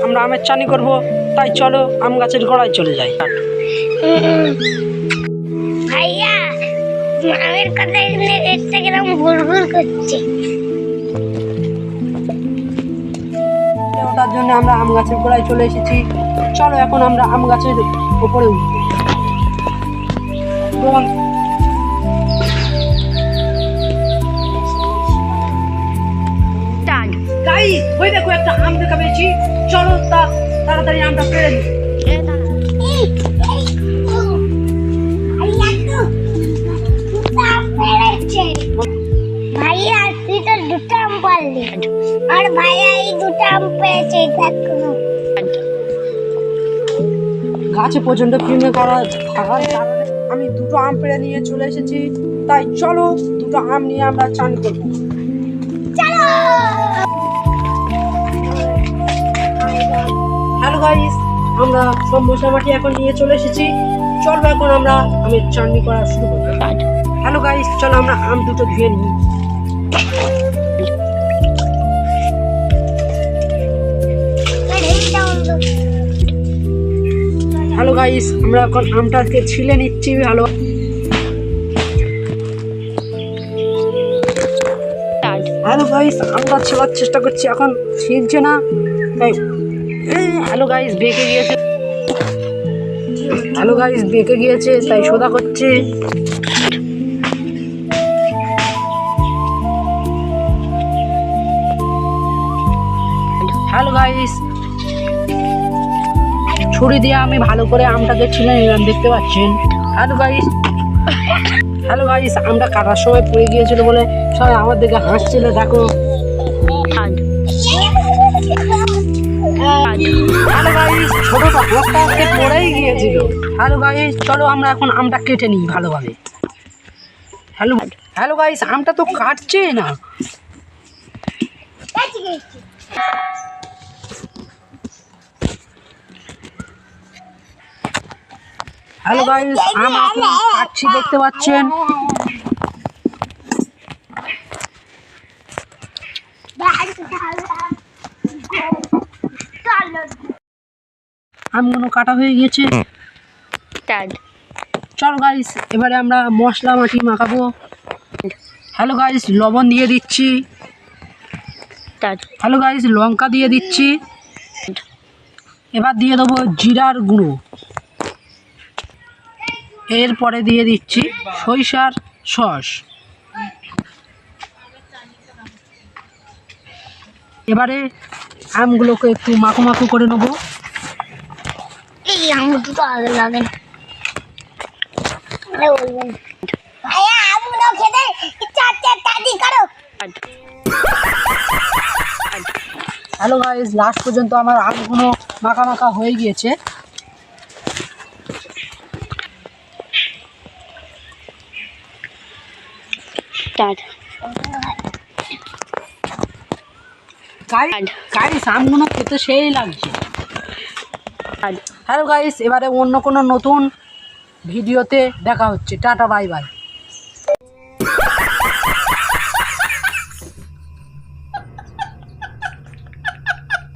আমরা আমের চাটনি করব, তাই চলো আম গাছের গোড়ায় চলে যাই। ভাইয়া আমের কথা শুনে পেটটা কিরকম গুড়গুড় করছে। ওটার জন্য আমরা আম গাছের গোড়ায় চলে এসেছি। চলো এখন আমরা আম গাছের উপরে উঠবো। গাইস, ওই দেখো একটা আম দেখা পেয়েছি। চলো তাড়াতাড়ি আমটা পেড়ে নিই। ভাইয়া তুই তো দুটো আম পারলি, আর ভাইয়া এই দুটো আম পেয়েছে। দেখো গাছে প্রচন্ড পিঁমড়ে থাকার কারণে আমি দুটো আম পেড়ে নিয়ে চলে এসেছি। তাই চলো দুটো আম নিয়ে আমরা চান করবো। চলো। হ্যালো গাইস, আমরা সব মশলাপাতি এখন নিয়ে চলে এসেছি। চলো এখন আমরা আমের চাটনি করা শুরু করবো। হ্যালো গাইস, চলো আমরা আম দুটো ধুয়ে নিই। হ্যালো গাইস, আমরা এখন আমটাকে ছিলে নিচ্ছি ভালো। হ্যালো গাইস, আমরা ছেলার চেষ্টা করছি, এখন ছিলছে না। তাই হ্যালো গাইস, বেঁকে গিয়েছে। হ্যালো গাইস, বেঁকে গিয়েছে, তাই সোদা করছে। হ্যালো গাইস, ছুরি দিয়ে আমি ভালো করে আমটাকে ছিলে নিলাম, দেখতে পাচ্ছেন। হ্যালো গাইস, আমটা কাটার সময় পড়ে গিয়েছিল বলে সবাই আমার দিকে হাসছিল। দেখো হ্যালো গাইস, ছোটটা হাঁসটা পড়েই গিয়েছিল। হ্যালো গাইস, চলো আমরা এখন আমটা কেটে নিই ভালোভাবে। হ্যালো গাইস, আমটা তো কাটছে না। হ্যালো গাইস, আম এখন কাটছি, দেখতে পাচ্ছেন। আমগুলো কাটা হয়ে গেছে। চলো গাইস, এবারে আমরা মশলা মাটি মাখাবো। হ্যালো গাইস, লবণ দিয়ে দিচ্ছি। হ্যালো গাইস, লঙ্কা দিয়ে দিচ্ছি। এবার দিয়ে দেবো জিরার গুঁড়ো। এরপরে দিয়ে দিচ্ছি সরিষার সস। এবারে আমগুলোকে একটু মাখো মাখো করে নেবো। এই আম দুটো আগে লাগে না, বলবেন ভাইয়া আমগুলো খেতে ইচ্ছা হচ্ছে, তাড়াতাড়ি করো। হ্যালো গাইস, লাস্ট পর্যন্ত আমার আমগুলো মাখা মাখা হয়ে গিয়েছে। গাইস, আমগুলো খেতে সেই লাগছে। হ্যালো গাইস, এবারে অন্য কোনো নতুন ভিডিওতে দেখা হচ্ছে। Tata, bye bye.